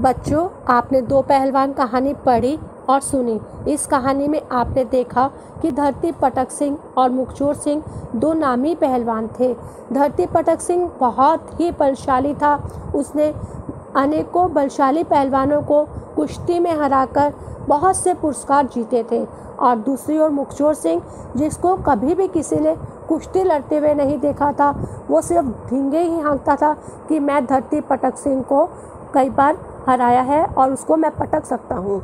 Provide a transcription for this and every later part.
बच्चों, आपने दो पहलवान कहानी पढ़ी और सुनी। इस कहानी में आपने देखा कि धरती पटक सिंह और मुखचोर सिंह दो नामी पहलवान थे। धरती पटक सिंह बहुत ही बलशाली था। उसने अनेकों बलशाली पहलवानों को कुश्ती में हराकर बहुत से पुरस्कार जीते थे। और दूसरी ओर मुखचोर सिंह, जिसको कभी भी किसी ने कुश्ती लड़ते हुए नहीं देखा था, वो सिर्फ धींगे ही हाँकता था कि मैं धरती पटक सिंह को कई बार हराया है और उसको मैं पटक सकता हूँ।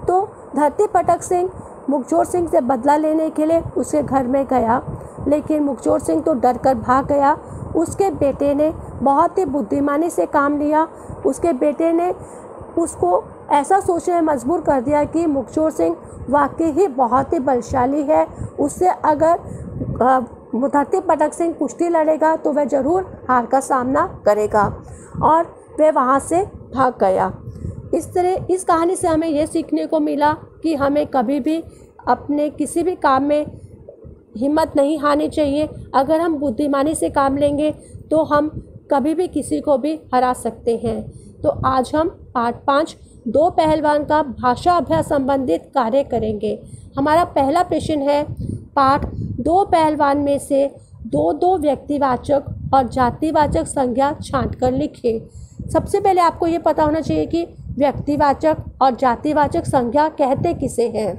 तो धरती पटक सिंह मुखचोर सिंह से बदला लेने के लिए उसके घर में गया, लेकिन मुखचोर सिंह तो डर कर भाग गया। उसके बेटे ने बहुत ही बुद्धिमानी से काम लिया। उसके बेटे ने उसको ऐसा सोचने में मजबूर कर दिया कि मुखचोर सिंह वाकई ही बहुत ही बलशाली है। उससे अगर धरती पटक सिंह कुश्ती लड़ेगा तो वह ज़रूर हार का सामना करेगा, और वह वहाँ से भाग गया। इस तरह इस कहानी से हमें यह सीखने को मिला कि हमें कभी भी अपने किसी भी काम में हिम्मत नहीं हारनी चाहिए। अगर हम बुद्धिमानी से काम लेंगे तो हम कभी भी किसी को भी हरा सकते हैं। तो आज हम पार्ट 5 दो पहलवान का भाषा अभ्यास संबंधित कार्य करेंगे। हमारा पहला प्रश्न है, पाठ दो पहलवान में से दो दो व्यक्तिवाचक और जातिवाचक संज्ञा छांटकर लिखें। सबसे पहले आपको ये पता होना चाहिए कि व्यक्तिवाचक और जातिवाचक संज्ञा कहते किसे हैं।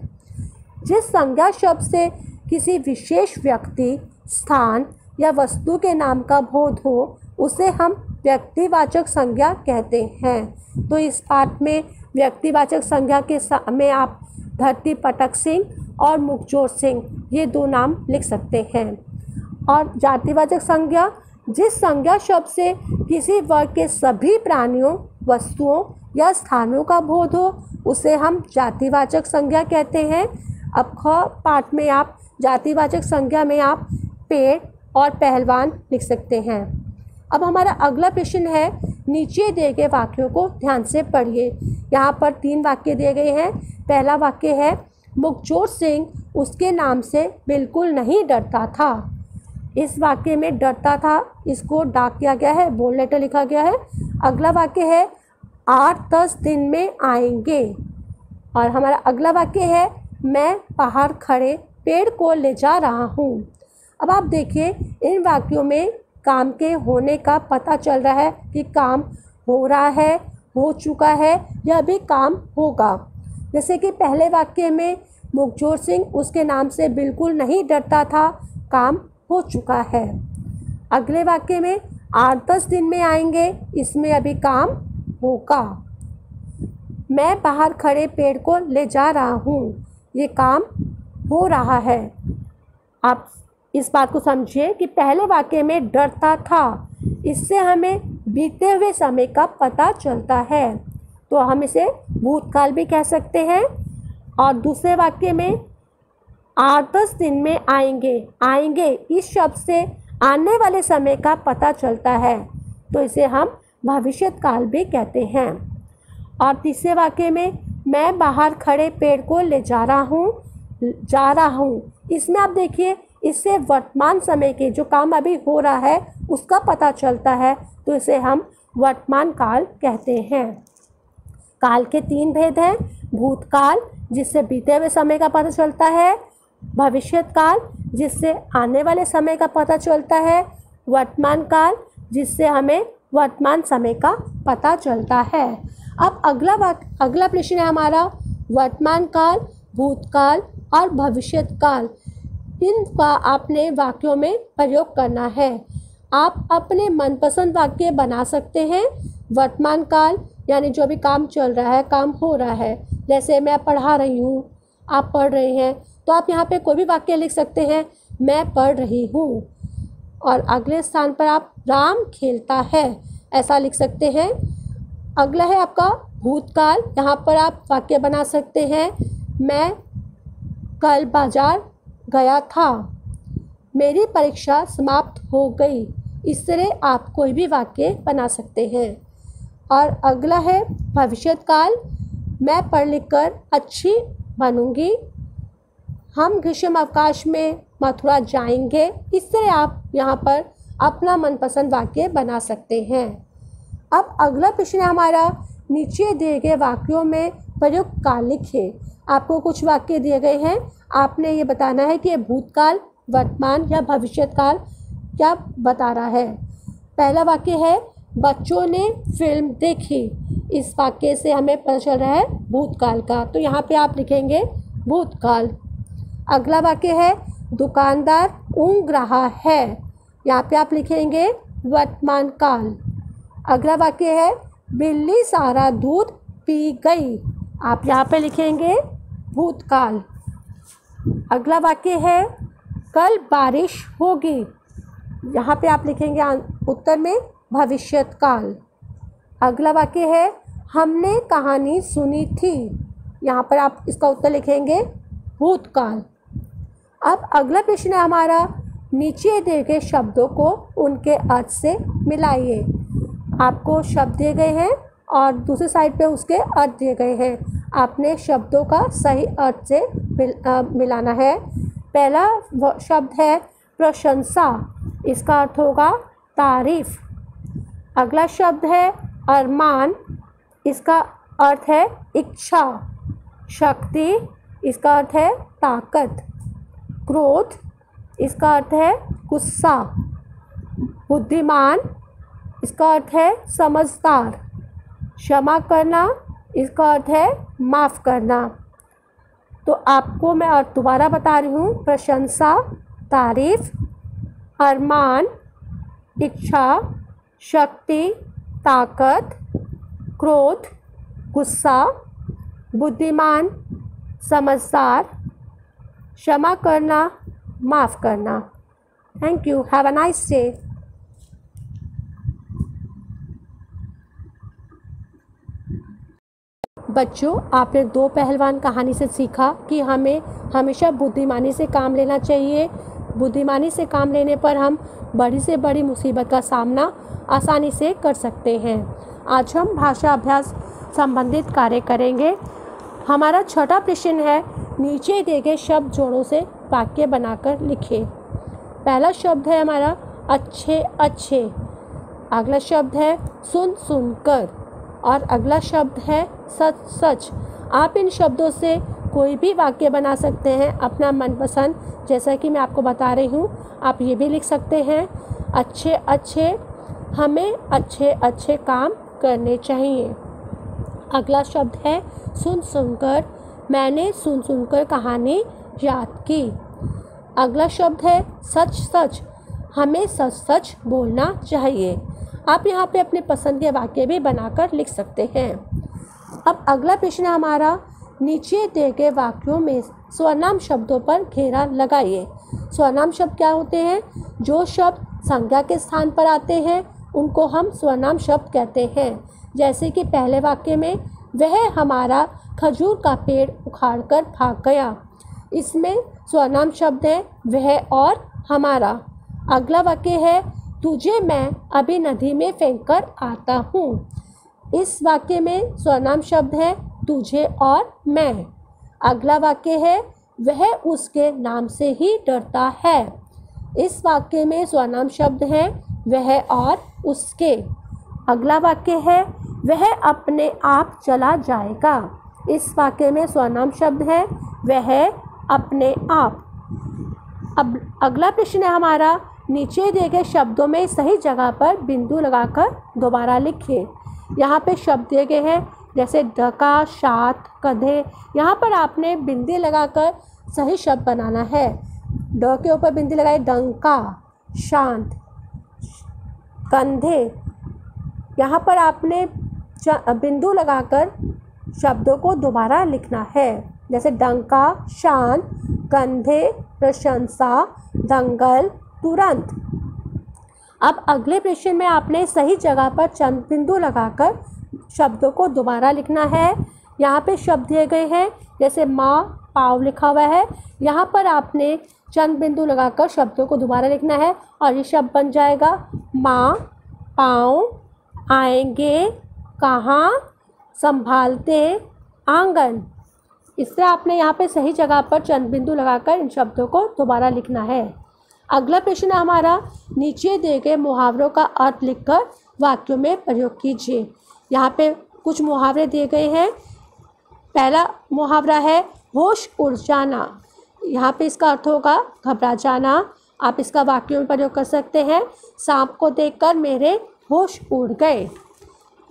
जिस संज्ञा शब्द से किसी विशेष व्यक्ति, स्थान या वस्तु के नाम का बोध हो, उसे हम व्यक्तिवाचक संज्ञा कहते हैं। तो इस पाठ में व्यक्तिवाचक संज्ञा के में आप धरती पटक सिंह और मुखचोर सिंह ये दो नाम लिख सकते हैं। और जातिवाचक संज्ञा, जिस संज्ञा शब्द से किसी वर्ग के सभी प्राणियों, वस्तुओं या स्थानों का बोध हो, उसे हम जातिवाचक संज्ञा कहते हैं। अब ख पाठ में आप जातिवाचक संज्ञा में आप पेड़ और पहलवान लिख सकते हैं। अब हमारा अगला प्रश्न है, नीचे दिए गए वाक्यों को ध्यान से पढ़िए। यहाँ पर 3 वाक्य दिए गए हैं। पहला वाक्य है, मुखचोर सिंह उसके नाम से बिल्कुल नहीं डरता था। इस वाक्य में डरता था, इसको डाक किया गया है, बोल्ड लेटर लिखा गया है। अगला वाक्य है, 8-10 दिन में आएंगे। और हमारा अगला वाक्य है, मैं बाहर खड़े पेड़ को ले जा रहा हूँ। अब आप देखिए, इन वाक्यों में काम के होने का पता चल रहा है कि काम हो रहा है, हो चुका है या अभी काम होगा। जैसे कि पहले वाक्य में मुखचोर सिंह उसके नाम से बिल्कुल नहीं डरता था, काम हो चुका है। अगले वाक्य में 8-10 दिन में आएंगे, इसमें अभी काम होगा। मैं बाहर खड़े पेड़ को ले जा रहा हूँ, ये काम हो रहा है। आप इस बात को समझिए कि पहले वाक्य में डरता था, इससे हमें बीते हुए समय का पता चलता है, तो हम इसे भूतकाल भी कह सकते हैं। और दूसरे वाक्य में 8-10 दिन में आएंगे, आएंगे इस शब्द से आने वाले समय का पता चलता है, तो इसे हम भविष्यकाल भी कहते हैं। और तीसरे वाक्य में मैं बाहर खड़े पेड़ को ले जा रहा हूँ, इसमें आप देखिए, इससे वर्तमान समय के जो काम अभी हो रहा है उसका पता चलता है, तो इसे हम वर्तमान काल कहते हैं। काल के 3 भेद हैं, भूतकाल जिससे बीते हुए समय का पता चलता है, भविष्यकाल जिससे आने वाले समय का पता चलता है, वर्तमान काल जिससे हमें वर्तमान समय का पता चलता है। अब अगला प्रश्न है हमारा, वर्तमान काल, भूतकाल और भविष्यकाल, इनका आपने वाक्यों में प्रयोग करना है। आप अपने मनपसंद वाक्य बना सकते हैं। वर्तमान काल यानी जो भी काम चल रहा है, काम हो रहा है, जैसे मैं पढ़ा रही हूँ, आप पढ़ रहे हैं, तो आप यहाँ पे कोई भी वाक्य लिख सकते हैं, मैं पढ़ रही हूँ। और अगले स्थान पर आप राम खेलता है, ऐसा लिख सकते हैं। अगला है आपका भूतकाल, यहाँ पर आप वाक्य बना सकते हैं, मैं कल बाजार गया था, मेरी परीक्षा समाप्त हो गई। इस तरह आप कोई भी वाक्य बना सकते हैं। और अगला है भविष्यकाल, मैं पढ़ लिख कर अच्छी बनूंगी, हम ग्रीष्म अवकाश में मथुरा जाएंगे। इस तरह आप यहाँ पर अपना मनपसंद वाक्य बना सकते हैं। अब अगला प्रश्न है हमारा, नीचे दिए गए वाक्यों में प्रयुक्त काल लिखें। आपको कुछ वाक्य दिए गए हैं, आपने ये बताना है कि ये भूतकाल, वर्तमान या भविष्यकाल क्या बता रहा है। पहला वाक्य है बच्चों ने फिल्म देखी। इस वाक्य से हमें पता चल रहा है भूतकाल का, तो यहाँ पे आप लिखेंगे भूतकाल। अगला वाक्य है दुकानदार ऊँघ रहा है। यहाँ पे आप लिखेंगे वर्तमान काल। अगला वाक्य है बिल्ली सारा दूध पी गई। आप यहाँ पे लिखेंगे भूतकाल। अगला वाक्य है कल बारिश होगी। यहाँ पे आप लिखेंगे उत्तर में भविष्यकाल। अगला वाक्य है हमने कहानी सुनी थी। यहाँ पर आप इसका उत्तर लिखेंगे भूतकाल। अब अगला प्रश्न है हमारा, नीचे दिए गए शब्दों को उनके अर्थ से मिलाइए। आपको शब्द दिए गए हैं और दूसरी साइड पे उसके अर्थ दिए गए हैं। आपने शब्दों का सही अर्थ से मिलाना है। पहला शब्द है प्रशंसा, इसका अर्थ होगा तारीफ। अगला शब्द है अरमान, इसका अर्थ है इच्छा। शक्ति, इसका अर्थ है ताकत। क्रोध, इसका अर्थ है गुस्सा। बुद्धिमान, इसका अर्थ है समझदार। क्षमा करना, इसका अर्थ है माफ़ करना। तो आपको मैं और दोबारा बता रही हूँ, प्रशंसा, तारीफ, अरमान, इच्छा, शक्ति, ताकत, क्रोध, गुस्सा, बुद्धिमान, समझदार, क्षमा करना, माफ़ करना। Thank you, have a nice day. बच्चों, आपने दो पहलवान कहानी से सीखा कि हमें हमेशा बुद्धिमानी से काम लेना चाहिए। बुद्धिमानी से काम लेने पर हम बड़ी से बड़ी मुसीबत का सामना आसानी से कर सकते हैं। आज हम भाषा अभ्यास संबंधित कार्य करेंगे। हमारा छठा प्रश्न है, नीचे दिए गए शब्द जोड़ों से वाक्य बनाकर लिखें। पहला शब्द है हमारा अच्छे अच्छे। अगला शब्द है सुन सुनकर और अगला शब्द है सच सच। आप इन शब्दों से कोई भी वाक्य बना सकते हैं अपना मनपसंद, जैसा कि मैं आपको बता रही हूँ। आप ये भी लिख सकते हैं अच्छे अच्छे, हमें अच्छे अच्छे काम करने चाहिए। अगला शब्द है सुन सुनकर, मैंने सुन सुनकर कहानी याद की। अगला शब्द है सच सच, हमें सच सच बोलना चाहिए। आप यहाँ पे अपने पसंद के वाक्य भी बनाकर लिख सकते हैं। अब अगला प्रश्न है हमारा, नीचे दिए गए वाक्यों में स्वनाम शब्दों पर घेरा लगाइए। स्वनाम शब्द क्या होते हैं? जो शब्द संज्ञा के स्थान पर आते हैं उनको हम स्वनाम शब्द कहते हैं। जैसे कि पहले वाक्य में वह हमारा खजूर का पेड़ उखाड़कर भाग गया, इसमें स्वनाम शब्द है वह और हमारा। अगला वाक्य है तुझे मैं अभी नदी में फेंक कर आता हूँ, इस वाक्य में स्वनाम शब्द है तुझे और मैं। अगला वाक्य है वह उसके नाम से ही डरता है, इस वाक्य में स्वनाम शब्द है वह और उसके। अगला वाक्य है वह अपने आप चला जाएगा, इस वाक्य में स्वनाम शब्द है वह अपने आप। अब अगला प्रश्न है हमारा, नीचे दिए गए शब्दों में सही जगह पर बिंदु लगाकर दोबारा लिखिए। यहाँ पे शब्द दिए गए हैं जैसे डका, शात, कधे। यहाँ पर आपने बिंदी लगाकर सही शब्द बनाना है। ड के ऊपर बिंदी लगाए, डंका, शांत, कंधे। यहाँ पर आपने बिंदु लगाकर शब्दों को दोबारा लिखना है, जैसे डंका, शांत, कंधे, प्रशंसा, दंगल, तुरंत। अब अगले प्रश्न में आपने सही जगह पर चंद बिंदु लगाकर शब्दों को दोबारा लिखना है। यहाँ पे शब्द दिए गए हैं जैसे माँ, पाव लिखा हुआ है, यहाँ पर आपने चंद बिंदु लगाकर शब्दों को दोबारा लिखना है और ये शब्द बन जाएगा माँ, पाँव, आएंगे, कहाँ, संभालते, आंगन। इस तरह आपने यहाँ पे सही जगह पर चंद बिंदु लगाकर इन शब्दों को दोबारा लिखना है। अगला प्रश्न हमारा, नीचे दिए गए मुहावरों का अर्थ लिखकर वाक्यों में प्रयोग कीजिए। यहाँ पे कुछ मुहावरे दिए गए हैं। पहला मुहावरा है होश उड़ जाना। यहाँ पे इसका अर्थ होगा घबरा जाना। आप इसका वाक्यों में प्रयोग कर सकते हैं। सांप को देखकर मेरे होश उड़ गए।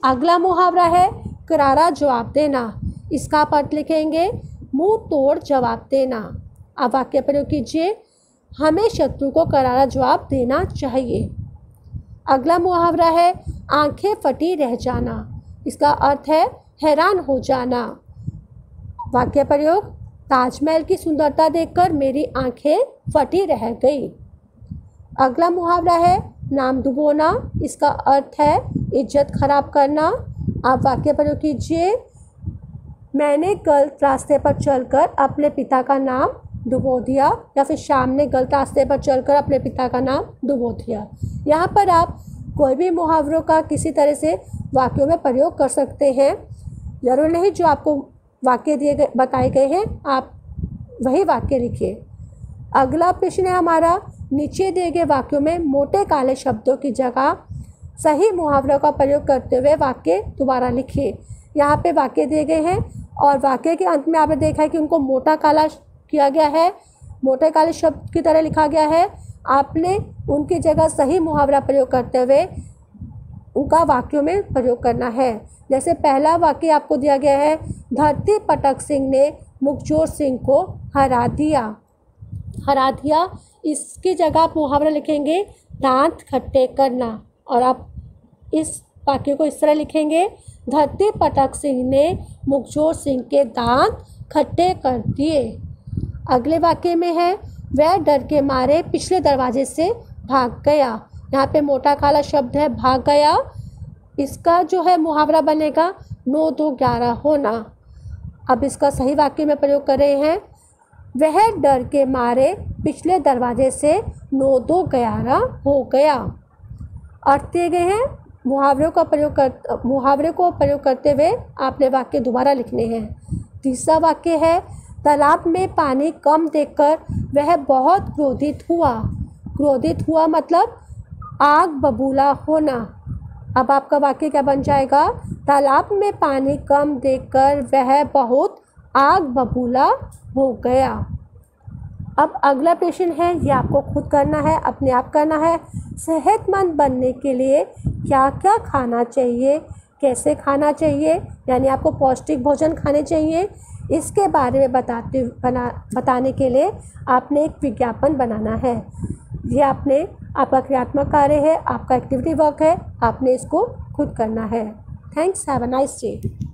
अगला मुहावरा है करारा जवाब देना। इसका आप अर्थ लिखेंगे मुंह तोड़ जवाब देना। आप वाक्य प्रयोग कीजिए, हमें शत्रु को करारा जवाब देना चाहिए। अगला मुहावरा है आंखें फटी रह जाना। इसका अर्थ है हैरान हो जाना। वाक्य प्रयोग, ताजमहल की सुंदरता देखकर मेरी आंखें फटी रह गई। अगला मुहावरा है नाम डुबोना। इसका अर्थ है इज्जत खराब करना। आप वाक्य प्रयोग कीजिए, मैंने गलत रास्ते पर चलकर अपने पिता का नाम डुबो दिया, या फिर शाम ने गलत रास्ते पर चलकर अपने पिता का नाम डुबो दिया। यहाँ पर आप कोई भी मुहावरों का किसी तरह से वाक्यों में प्रयोग कर सकते हैं। ज़रूर नहीं जो आपको वाक्य दिए गए बताए गए हैं आप वही वाक्य लिखिए। अगला प्रश्न है हमारा, नीचे दिए गए वाक्यों में मोटे काले शब्दों की जगह सही मुहावरों का प्रयोग करते हुए वाक्य दोबारा लिखिए। यहाँ पे वाक्य दिए गए हैं और वाक्य के अंत में आपने देखा है कि उनको मोटा काला किया गया है, मोटे काले शब्द की तरह लिखा गया है। आपने उनकी जगह सही मुहावरा प्रयोग करते हुए उनका वाक्यों में प्रयोग करना है। जैसे पहला वाक्य आपको दिया गया है, धरती पटक सिंह ने मुखचोर सिंह को हरा दिया। हरा दिया, इसकी जगह आप मुहावरा लिखेंगे दांत खट्टे करना, और आप इस वाक्य को इस तरह लिखेंगे, धरती पटक सिंह ने मुखचोर सिंह के दांत खट्टे कर दिए। अगले वाक्य में है, वह डर के मारे पिछले दरवाजे से भाग गया। यहाँ पे मोटा काला शब्द है भाग गया। इसका जो है मुहावरा बनेगा 9 2 11 होना। अब इसका सही वाक्य में प्रयोग कर रहे हैं, वह डर के मारे पिछले दरवाजे से 9 2 11 हो गया। अर्थ दिए गए हैं। मुहावरे को प्रयोग करते हुए आपने वाक्य दोबारा लिखने हैं। तीसरा वाक्य है, तालाब में पानी कम देखकर वह बहुत क्रोधित हुआ। क्रोधित हुआ मतलब आग बबूला होना। अब आपका वाक्य क्या बन जाएगा, तालाब में पानी कम देखकर वह बहुत आग बबूला हो गया। अब अगला प्रश्न है, ये आपको खुद करना है, अपने आप करना है। सेहतमंद बनने के लिए क्या क्या खाना चाहिए, कैसे खाना चाहिए, यानी आपको पौष्टिक भोजन खाने चाहिए, इसके बारे में बताने के लिए आपने एक विज्ञापन बनाना है। ये आपका क्रियात्मक कार्य है, आपका एक्टिविटी वर्क है, आपने इसको खुद करना है। Thanks, have a nice day.